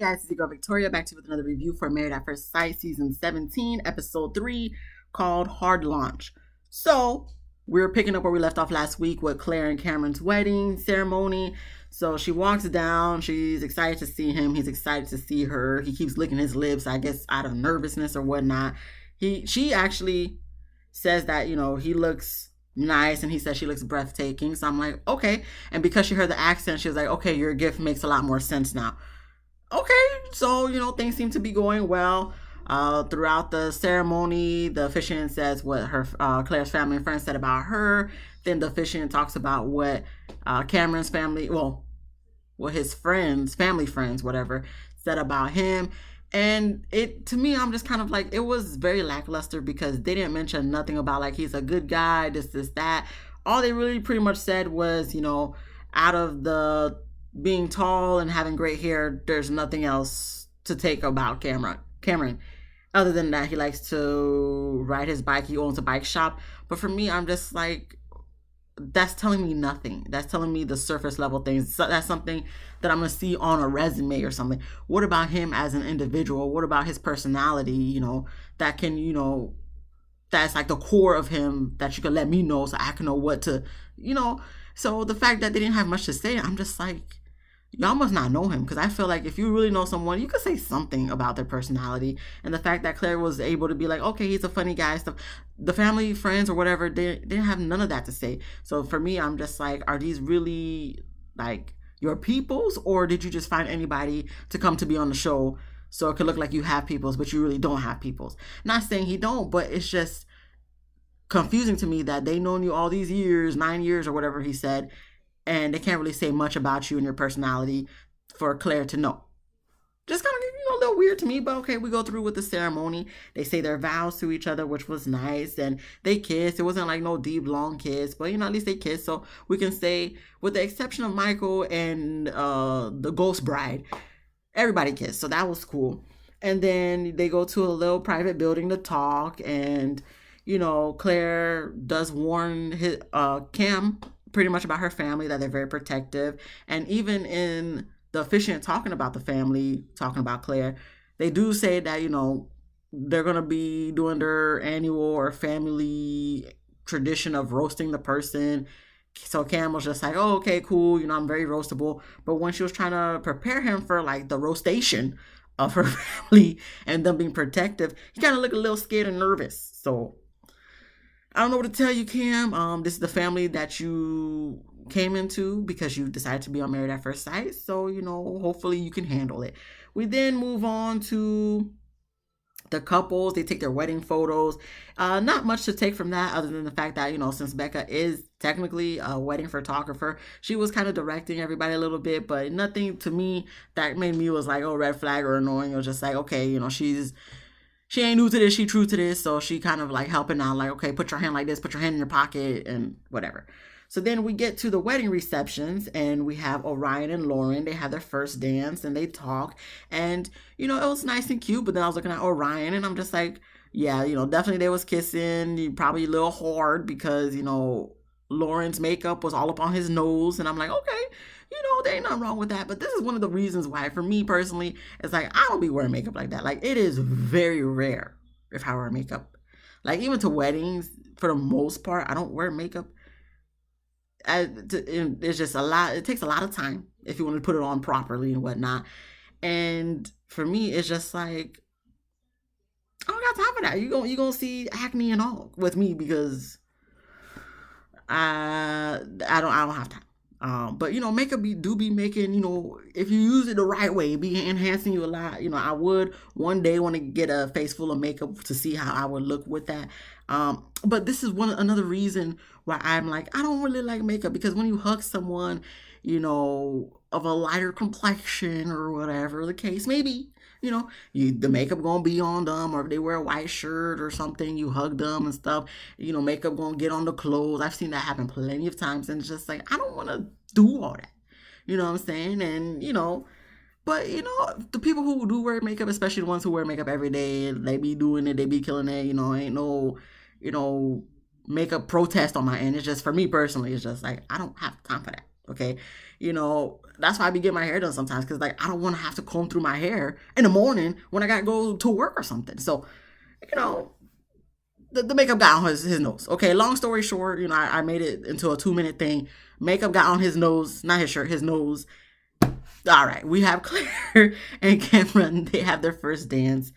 Guys, it's your girl Victoria back to you with another review for Married at First Sight season 17, episode 3, called Hard Launch. So, we're picking up where we left off last week with Claire and Cameron's wedding ceremony. So she walks down, she's excited to see him, he's excited to see her. He keeps licking his lips, I guess out of nervousness or whatnot. She actually says that, he looks nice, and he says she looks breathtaking. So I'm like, okay. And because she heard the accent, she was like, okay, your gift makes a lot more sense now. Okay, so things seem to be going well. Throughout the ceremony, the officiant says what her Claire's family and friends said about her. Then the officiant talks about what Cameron's family, well, what his friends, family friends, whatever, said about him. And it, to me, I'm just kind of like, it was very lackluster because they didn't mention nothing about like he's a good guy, this, that. All they really pretty much said was, out of the being tall and having great hair, there's nothing else to take about Cameron. Other than that, he likes to ride his bike. He owns a bike shop. But for me, I'm just like, that's telling me nothing. That's telling me the surface level things. So that's something that I'm going to see on a resume or something. What about him as an individual? What about his personality, that can, that's like the core of him that you can let me know so I can know what to, So the fact that they didn't have much to say, I'm just like, y'all must not know him, because I feel like if you really know someone, you could say something about their personality. And the fact that Claire was able to be like, okay, he's a funny guy, stuff. The family, friends, or whatever, they didn't have none of that to say. So for me, I'm just like, are these really like your peoples, or did you just find anybody to come to be on the show so it could look like you have peoples, but you really don't have peoples? Not saying he don't, but it's just confusing to me that they known you all these years, 9 years or whatever he said, and they can't really say much about you and your personality for Claire to know. Just kind of, a little weird to me, but okay, we go through with the ceremony. They say their vows to each other, which was nice, and they kissed. It wasn't like no deep, long kiss, but at least they kissed, so we can say, with the exception of Michael and the ghost bride, everybody kissed, so that was cool. And then they go to a little private building to talk, and Claire does warn his Cam pretty much about her family, that they're very protective. And even in the officiant talking about the family, talking about Claire, they do say that, they're going to be doing their annual or family tradition of roasting the person. So Cam was just like, oh, okay, cool. I'm very roastable. But when she was trying to prepare him for like the roastation of her family and them being protective, he kind of looked a little scared and nervous. So I don't know what to tell you, Cam. This is the family that you came into because you decided to be on Married at First Sight. So, hopefully you can handle it. We then move on to the couples. They take their wedding photos. Not much to take from that other than the fact that, since Becca is technically a wedding photographer, she was kind of directing everybody a little bit, but nothing to me that made me was like, oh, red flag or annoying. It was just like, okay, she ain't new to this, she true to this, so she kind of like helping out, like, okay, put your hand like this, put your hand in your pocket, and whatever. So then we get to the wedding receptions, and we have Orion and Lauren. They have their first dance, and they talk, and, it was nice and cute, but then I was looking at Orion, and I'm just like, yeah, definitely they was kissing, probably a little hard, because, Lauren's makeup was all up on his nose, and I'm like, okay, there ain't nothing wrong with that. But this is one of the reasons why, for me personally, it's like, I don't be wearing makeup like that. Like, it is very rare if I wear makeup. Like, even to weddings, for the most part, I don't wear makeup. It's just a lot. It takes a lot of time if you want to put it on properly and whatnot. And for me, it's just like, I don't got time for that. You gonna see acne and all with me because I don't have time. But makeup do be making, if you use it the right way, be enhancing you a lot. I would one day want to get a face full of makeup to see how I would look with that. But this is another reason why I'm like, I don't really like makeup, because when you hug someone, of a lighter complexion or whatever the case maybe, the makeup gonna be on them, or if they wear a white shirt or something, you hug them and stuff, makeup gonna get on the clothes. I've seen that happen plenty of times, and it's just like, I don't want to do all that. You know what I'm saying? And, but, the people who do wear makeup, especially the ones who wear makeup every day, they be doing it, they be killing it, ain't no, makeup protest on my end. It's just, for me personally, it's just like, I don't have time for that. Okay. That's why I be getting my hair done sometimes. Cause like, I don't want to have to comb through my hair in the morning when I got to go to work or something. So, you know, the makeup got on his nose. Okay. Long story short, I made it into a 2-minute thing. Makeup got on his nose, not his shirt, his nose. All right, we have Claire and Cameron. They have their first dance,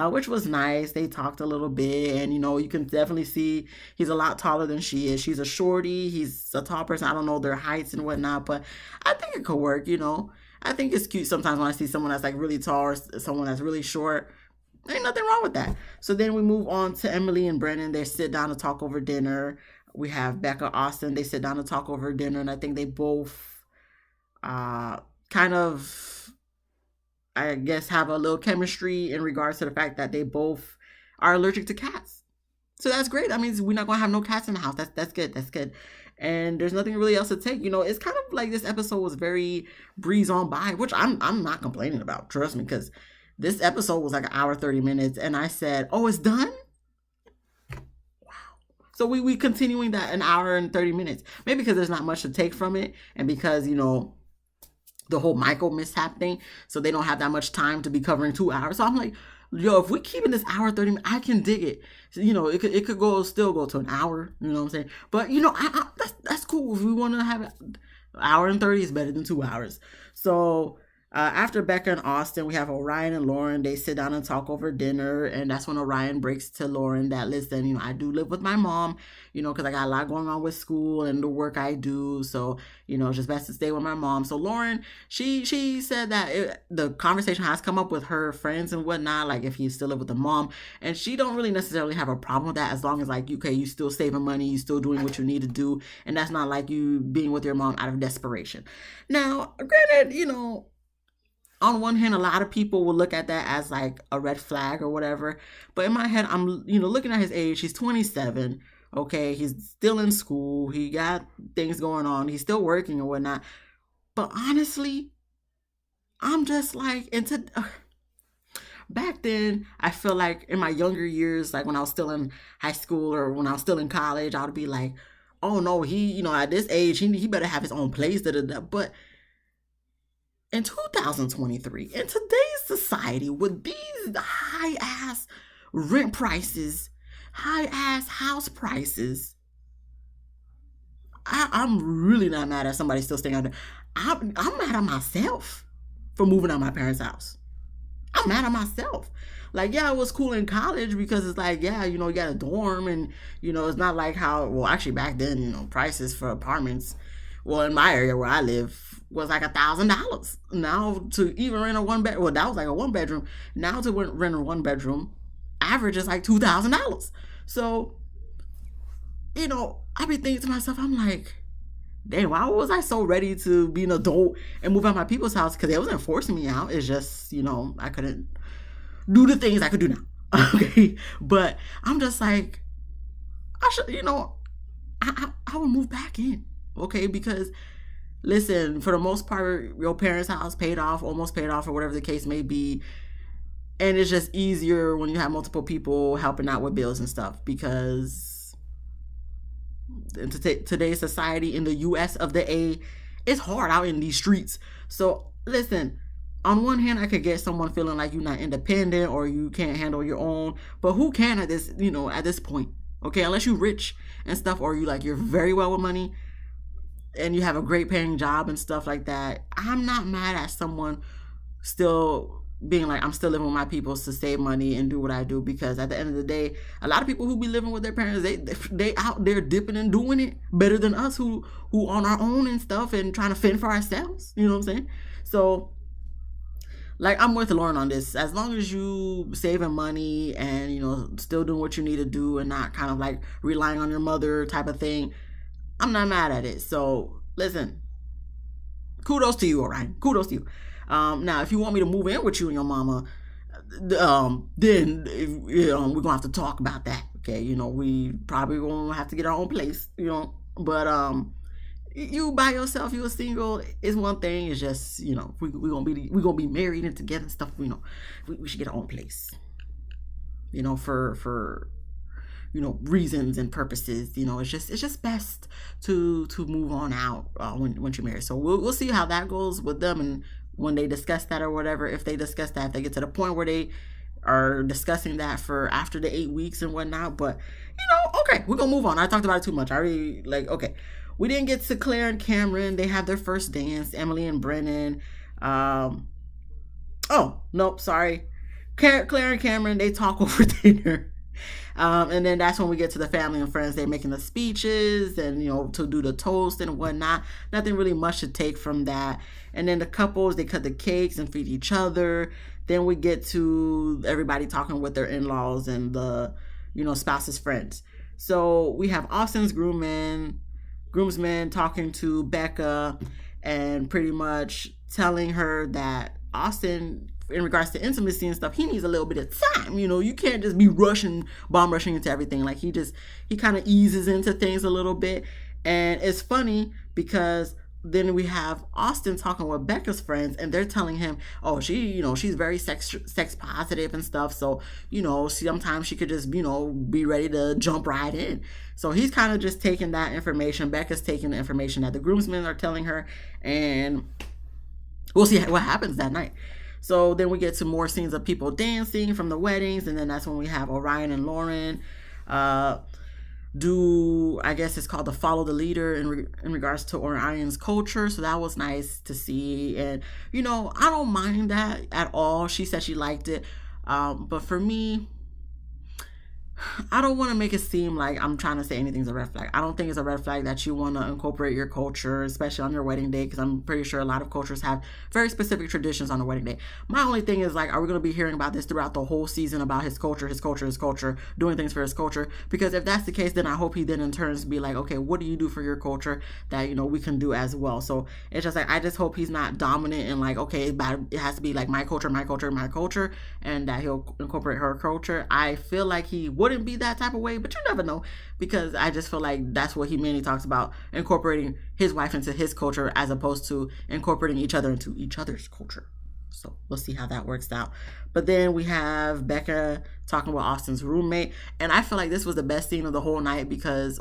which was nice. They talked a little bit, and you can definitely see he's a lot taller than she is. She's a shorty. He's a tall person. I don't know their heights and whatnot, but I think it could work. I think it's cute sometimes when I see someone that's like really tall or someone that's really short. Ain't nothing wrong with that. So then we move on to Emily and Brennan. They sit down to talk over dinner. We have Becca, Austin. They sit down to talk over dinner, and I think they both kind of, I guess, have a little chemistry in regards to the fact that they both are allergic to cats. So that's great. That means we're not gonna have no cats in the house. That's good. That's good. And there's nothing really else to take. It's kind of like this episode was very breeze on by, which I'm not complaining about. Trust me, because this episode was like an hour 30 minutes, and I said, "Oh, it's done." So we continuing that an hour and 30 minutes. Maybe because there's not much to take from it, and because the whole Michael mishap thing, so they don't have that much time to be covering 2 hours. So I'm like, yo, if we keep in this hour 30 minutes, I can dig it. So, it could still go to an hour. You know what I'm saying? But that's cool. If we want to have an hour and 30 is better than 2 hours. So after Becca and Austin, we have Orion and Lauren. They sit down and talk over dinner, and that's when Orion breaks to Lauren that, listen, I do live with my mom, because I got a lot going on with school and the work I do. So, it's just best to stay with my mom. So Lauren, she said that the conversation has come up with her friends and whatnot, like if you still live with the mom, and she don't really necessarily have a problem with that as long as like, okay, you still saving money, you still doing what you need to do, and that's not like you being with your mom out of desperation. Now, granted, on one hand, a lot of people will look at that as like a red flag or whatever. But in my head, I'm, looking at his age. He's 27. Okay. He's still in school. He got things going on. He's still working and whatnot. But honestly, I'm just like back then, I feel like in my younger years, like when I was still in high school or when I was still in college, I would be like, oh no, he, at this age, he better have his own place. But in 2023, in today's society, with these high-ass rent prices, high-ass house prices, I'm really not mad at somebody still staying out there. I'm mad at myself for moving out of my parents' house. I'm mad at myself. Like, yeah, it was cool in college because it's like, yeah, you got a dorm and, it's not like how, well, actually back then, prices for apartments, well, in my area where I live, was like $1,000. Now to even rent a well, that was like a 1-bedroom. Now to rent a 1-bedroom, average is like $2,000. So, I be thinking to myself, I'm like, damn, why was I so ready to be an adult and move out my people's house? Because they wasn't forcing me out. It's just, I couldn't do the things I could do now. Okay. But I'm just like, I should, I would move back in. Okay. Because listen, for the most part, your parents' house paid off, almost paid off, or whatever the case may be. And it's just easier when you have multiple people helping out with bills and stuff, because in today's society in the US of the A, it's hard out in these streets. So listen, on one hand, I could get someone feeling like you're not independent or you can't handle your own, but who can at this point? Okay, unless you're rich and stuff, or you're very well with money and you have a great paying job and stuff like that. I'm not mad at someone still being like, I'm still living with my people to save money and do what I do, because at the end of the day, a lot of people who be living with their parents, they out there dipping and doing it better than us who on our own and stuff and trying to fend for ourselves. You know what I'm saying? So like, I'm with Lauren on this. As long as you saving money and still doing what you need to do and not kind of like relying on your mother type of thing, I'm not mad at it. So listen, kudos to you, Orion. Kudos to you. Now, if you want me to move in with you and your mama, then we're gonna have to talk about that. Okay, we probably gonna have to get our own place. But you by yourself, you a single, is one thing. It's just we gonna be married and together and stuff. We should get our own place. For reasons and purposes. It's just best to move on out when you're married. So we'll see how that goes with them, and when they discuss that or whatever, if they discuss that, if they get to the point where they are discussing that for after the 8 weeks and whatnot. But okay, we're gonna move on. I talked about it too much. I already okay. We didn't get to Claire and Cameron. They have their first dance. Emily and Brennan. Oh nope, sorry. Claire and Cameron, they talk over dinner. And then that's when we get to the family and friends. They're making the speeches and, to do the toast and whatnot. Nothing really much to take from that. And then the couples, they cut the cakes and feed each other. Then we get to everybody talking with their in-laws and the, spouse's friends. So we have Austin's groomsmen talking to Becca and pretty much telling her that Austin, in regards to intimacy and stuff, he needs a little bit of time. You can't just be bomb rushing into everything. Like he kind of eases into things a little bit. And it's funny because then we have Austin talking with Becca's friends, and they're telling him, oh, she's very sex positive and stuff. So, sometimes she could just, be ready to jump right in. So he's kind of just taking that information. Becca's taking the information that the groomsmen are telling her, and we'll see what happens that night. So then we get to more scenes of people dancing from the weddings, and then that's when we have Orion and Lauren do, I guess it's called the follow the leader in regards to Orion's culture. So that was nice to see. And, I don't mind that at all. She said she liked it. But for me, I don't want to make it seem like I'm trying to say anything's a red flag. I don't think it's a red flag that you want to incorporate your culture, especially on your wedding day, because I'm pretty sure a lot of cultures have very specific traditions on the wedding day. My only thing is, are we going to be hearing about this throughout the whole season about his culture, doing things for his culture? Because if that's the case, then I hope he then in turns be like, okay, what do you do for your culture that, we can do as well? So it's just I just hope he's not dominant and okay, it has to be like my culture, and that he'll incorporate her culture. I feel like he wouldn't be that type of way, but you never know, because I just feel like that's what he mainly talks about, incorporating his wife into his culture as opposed to incorporating each other into each other's culture. So we'll see how that works out. But then we have Becca talking with Austin's roommate, and I feel like this was the best scene of the whole night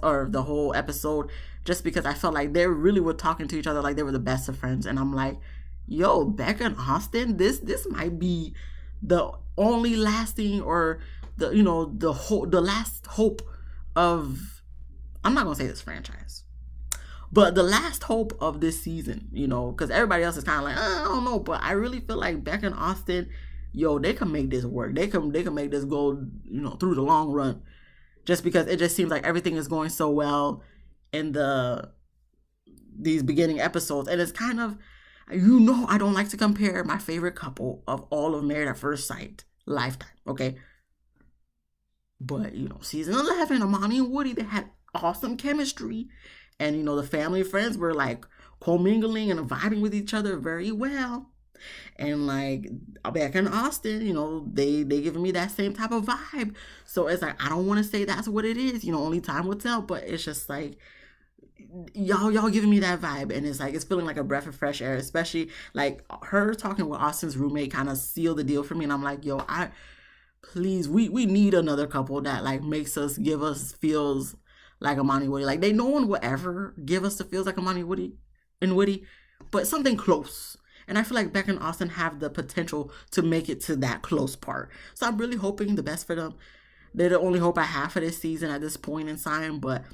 or the whole episode, just because I felt like they really were talking to each other like they were the best of friends. And I'm like, yo, Becca and Austin, this might be the only lasting, or the last hope of, I'm not gonna say this franchise, but the last hope of this season, because everybody else is kind of like, I don't know, but I really feel like Becca and Austin, they can make this work. They can make this go, through the long run, just because it just seems like everything is going so well in these beginning episodes. And it's kind of, I don't like to compare my favorite couple of all of Married at First Sight lifetime, okay? But, season 11, Amani and Woody, they had awesome chemistry. And, the family and friends were, commingling and vibing with each other very well. And, Becca and Austin, they giving me that same type of vibe. So, it's I don't want to say that's what it is. Only time will tell. But it's just, y'all giving me that vibe. And it's, it's feeling like a breath of fresh air. Especially, her talking with Austin's roommate kind of sealed the deal for me. And I'm like, please, we need another couple that makes us, give us feels like Amani and Woody. No one will ever give us the feels like Amani and Woody, but something close. And I feel like Becca and Austin have the potential to make it to that close part. So I'm really hoping the best for them. They're the only hope I have for this season at this point in time, but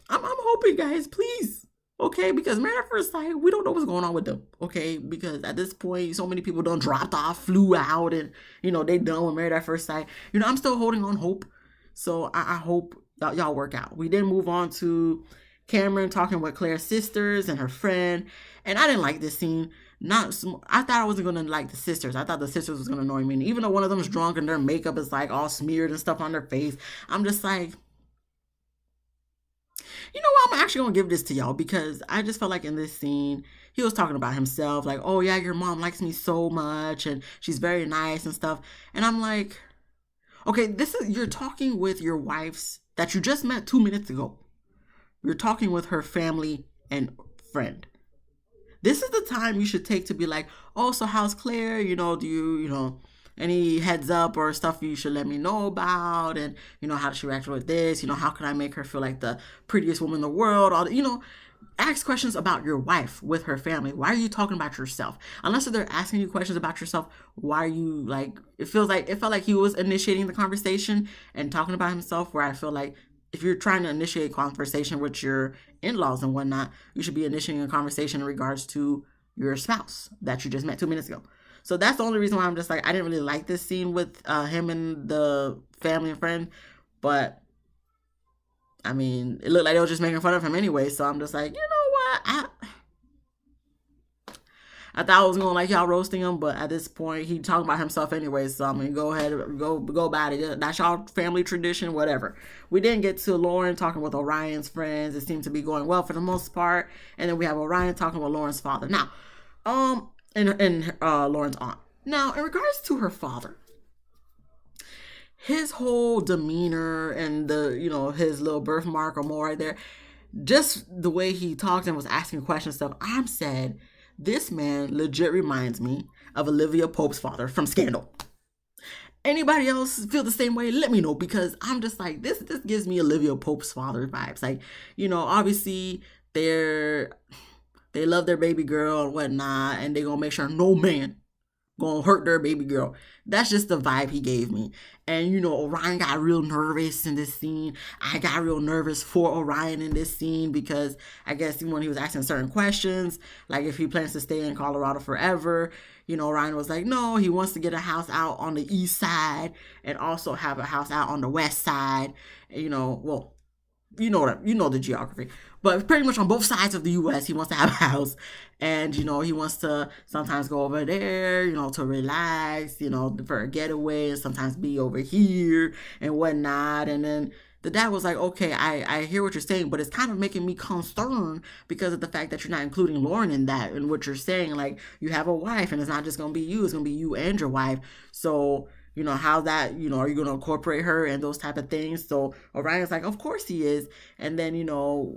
I'm hoping, guys, please. Okay, because Married at First Sight, we don't know what's going on with them. Okay, because at this point, so many people done dropped off, flew out, and they done with Married at First Sight. I'm still holding on hope. So I hope y'all work out. We then move on to Cameron talking with Claire's sisters and her friend, and I didn't like this scene. I thought I wasn't gonna like the sisters. I thought the sisters was gonna annoy me. And even though one of them is drunk and their makeup is all smeared and stuff on their face, I'm just like, I'm actually going to give this to y'all, because I just felt like in this scene, he was talking about himself, oh yeah, your mom likes me so much and she's very nice and stuff. And I'm like, okay, you're talking with your wife's that you just met 2 minutes ago. You're talking with her family and friend. This is the time you should take to be like, oh, so how's Claire? Do you any heads up or stuff you should let me know about, and how does she react with this, how can I make her feel like the prettiest woman in the world, all ask questions about your wife with her family. Why are you talking about yourself? Unless they're asking you questions about yourself, why are you it felt like he was initiating the conversation and talking about himself, where I feel like if you're trying to initiate conversation with your in-laws and whatnot, you should be initiating a conversation in regards to your spouse that you just met 2 minutes ago. So that's the only reason why I'm just I didn't really like this scene with him and the family and friend. But I mean, it looked like they were just making fun of him anyway. So I'm just like, you know what? I thought I was gonna y'all roasting him, but at this point he talking about himself anyway. So I mean, go ahead, go about it. That's y'all family tradition, whatever. We didn't get to Lauren talking with Orion's friends. It seemed to be going well for the most part. And then we have Orion talking with Lauren's father. Now, and Lauren's aunt. Now, in regards to her father, his whole demeanor and his little birthmark or more right there, just the way he talked and was asking questions stuff, I'm said, this man legit reminds me of Olivia Pope's father from Scandal. Anybody else feel the same way? Let me know, because I'm just like, this gives me Olivia Pope's father vibes. Obviously they love their baby girl and whatnot, and they gonna make sure no man gonna hurt their baby girl. That's just the vibe he gave me. And Orion got real nervous in this scene. I got real nervous for Orion in this scene, because I guess when he was asking certain questions, like if he plans to stay in Colorado forever, Orion was like, no, he wants to get a house out on the east side and also have a house out on the west side. Well, the geography, but pretty much on both sides of the U.S. he wants to have a house, and he wants to sometimes go over there, to relax, for a getaway, and sometimes be over here and whatnot. And then the dad was like, okay, I hear what you're saying, but it's kind of making me concerned because of the fact that you're not including Lauren in that, and what you're saying, you have a wife, and it's not just gonna be you, it's gonna be you and your wife. So how that, are you going to incorporate her and those type of things? So Orion's like, of course he is. And then,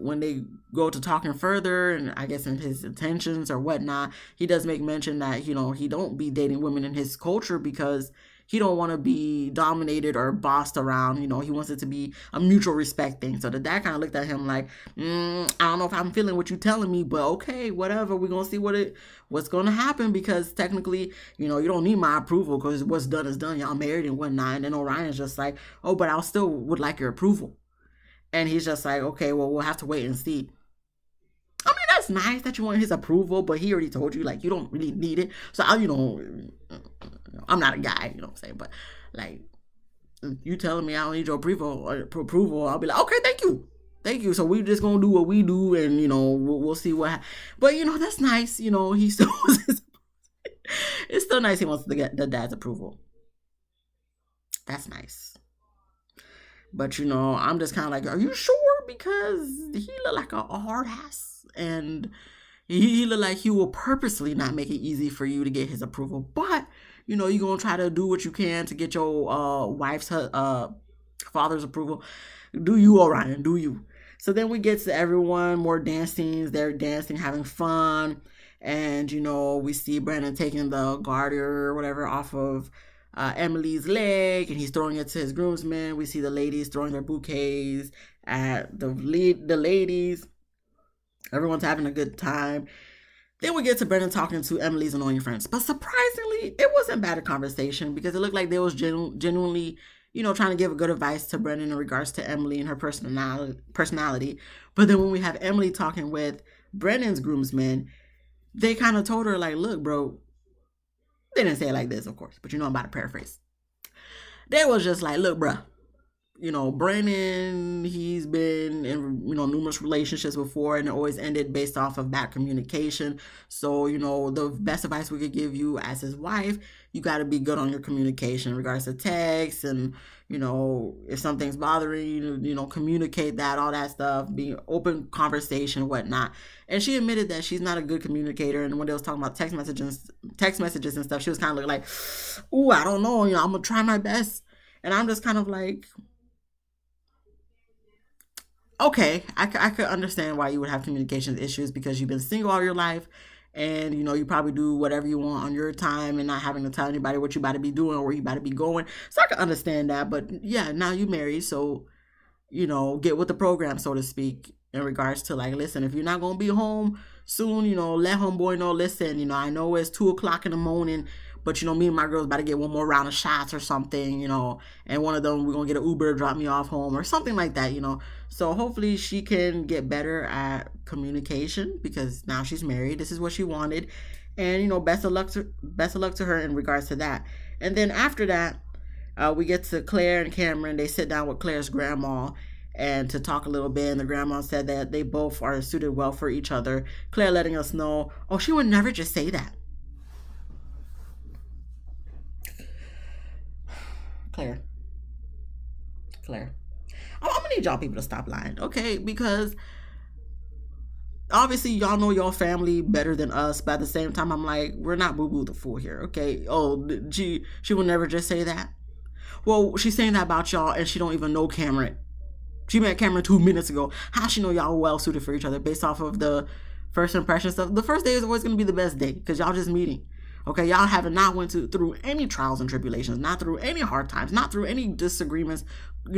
when they go to talking further, and I guess in his intentions or whatnot, he does make mention that, he don't be dating women in his culture because he don't want to be dominated or bossed around. He wants it to be a mutual respect thing. So the dad kind of looked at him like, I don't know if I'm feeling what you're telling me, but okay, whatever. We're going to see what's going to happen, because technically, you don't need my approval, because what's done is done. Y'all married and whatnot. And then Orion's just like, oh, but I still would like your approval. And he's just like, okay, well, we'll have to wait and see. I mean, that's nice that you want his approval, but he already told you, you don't really need it. So, I'm not a guy, you know what I'm saying? But, you telling me I don't need your approval, I'll be like, okay, thank you. So we just gonna do what we do, and, we'll see what happens. But, that's nice. He still it's still nice he wants to get the dad's approval. That's nice. But, I'm just kind of like, are you sure? Because he looked like a hard ass, and he looked like he will purposely not make it easy for you to get his approval. But, you're going to try to do what you can to get your wife's father's approval. Do you, Orion? Do you? So then we get to everyone, more dance scenes. They're dancing, having fun. And, we see Brandon taking the garter or whatever off of Emily's leg, and he's throwing it to his groomsmen. We see the ladies throwing their bouquets at the ladies. Everyone's having a good time. Then we get to Brendan talking to Emily's annoying friends. But surprisingly, it wasn't bad a conversation, because it looked like they was genuinely, trying to give good advice to Brendan in regards to Emily and her personality. But then when we have Emily talking with Brendan's groomsmen, they kind of told her, look, bro, they didn't say it like this, of course, but I'm about to paraphrase. They was just like, look, bruh, Brandon, he's been in, numerous relationships before, and it always ended based off of bad communication. So, the best advice we could give you as his wife, you got to be good on your communication in regards to text, and, if something's bothering you, communicate that, all that stuff, be open conversation, whatnot. And she admitted that she's not a good communicator. And when they was talking about text messages and stuff, she was kind of like, ooh, I don't know, I'm going to try my best. And I'm just kind of like, okay, I could understand why you would have communication issues, because you've been single all your life, and you probably do whatever you want on your time and not having to tell anybody what you about to be doing or where you about to be going. So I can understand that, but yeah, now you married, so get with the program, so to speak, in regards to like, listen, if you're not gonna be home soon, let homeboy know, listen, I know it's 2 o'clock in the morning, but me and my girls about to get one more round of shots or something, and one of them we're gonna get an Uber, drop me off home or something like that, So hopefully she can get better at communication, because now she's married. This is what she wanted. And best of luck to her in regards to that. And then after that, we get to Claire and Cameron. They sit down with Claire's grandma and to talk a little bit. And the grandma said that they both are suited well for each other. Claire letting us know, oh, she would never just say that. Claire. I'm gonna need y'all people to stop lying, okay? Because obviously y'all know your family better than us, but at the same time, I'm like, we're not Boo Boo the Fool here, okay? Oh, she would never just say that. Well, she's saying that about y'all, and she don't even know Cameron. She met Cameron 2 minutes ago. How she know y'all well suited for each other based off of the first impression stuff? The first day is always gonna be the best day because y'all just meeting. Okay, y'all haven't not went through any trials and tribulations, not through any hard times, not through any disagreements,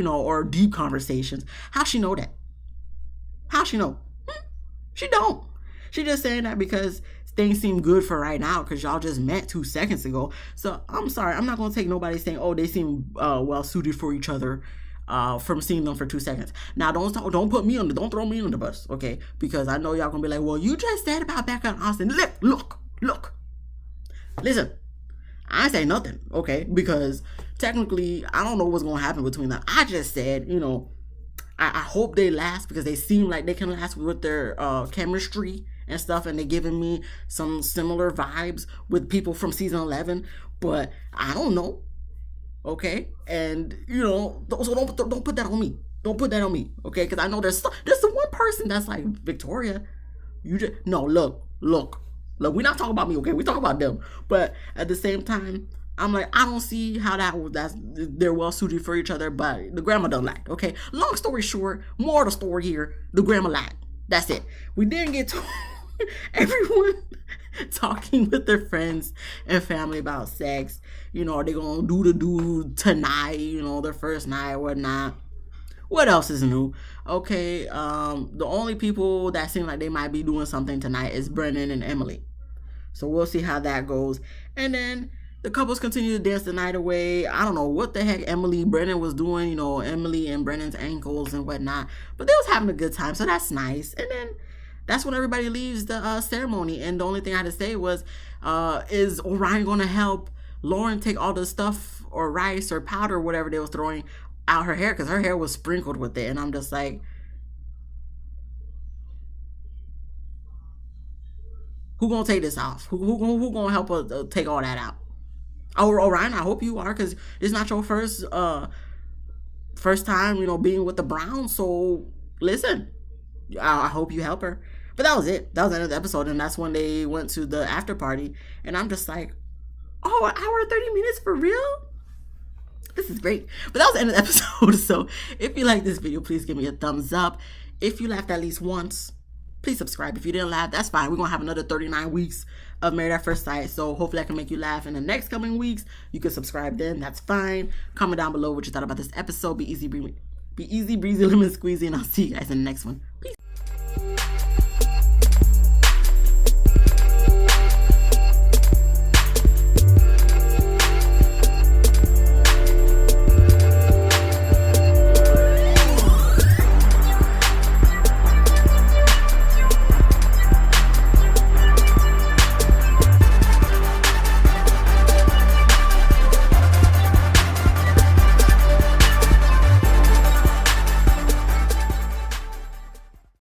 or deep conversations. How she know that? How she know? She don't. She just saying that because things seem good for right now because y'all just met 2 seconds ago. So I'm sorry, I'm not gonna take nobody saying, oh, they seem well suited for each other from seeing them for 2 seconds. Now don't throw me under the bus, okay? Because I know y'all gonna be like, well, you just said about Becca and Austin. Look. Listen, I ain't say nothing, okay? Because technically, I don't know what's gonna happen between them. I just said, I hope they last because they seem like they can last with their chemistry and stuff, and they're giving me some similar vibes with people from season 11. But I don't know, okay? And so don't put that on me. Don't put that on me, okay? Because I know there's the one person that's like, Victoria, you just look. We're not talking about me, okay? We talking about them. But at the same time, I'm like, I don't see how they're well suited for each other, but the grandma don't like, okay? Long story short, more of the story here, the grandma lied. That's it. We didn't get to everyone talking with their friends and family about sex. Are they gonna do tonight, their first night or whatnot. What else is new? Okay, the only people that seem like they might be doing something tonight is Brennan and Emily. So we'll see how that goes. And then the couples continue to dance the night away. I don't know what the heck Brennan was doing, Emily and Brennan's ankles and whatnot. But they was having a good time, so that's nice. And then that's when everybody leaves the ceremony. And the only thing I had to say was, is Orion going to help Lauren take all the stuff or rice or powder or whatever they was throwing out her hair? Because her hair was sprinkled with it. And I'm just like, who gonna take this off? Who gonna help her take all that out? Oh, Orion, I hope you are, because it's not your first time, being with the Browns. So listen, I hope you help her. But that was it. That was the end of the episode, and that's when they went to the after party. And I'm just like, oh, an hour and 30 minutes for real? This is great. But that was the end of the episode. So if you like this video, please give me a thumbs up. If you laughed at least once, please subscribe. If you didn't laugh, that's fine. We're going to have another 39 weeks of Married at First Sight. So hopefully I can make you laugh in the next coming weeks. You can subscribe then. That's fine. Comment down below what you thought about this episode. Be easy, breezy, lemon squeezy. And I'll see you guys in the next one.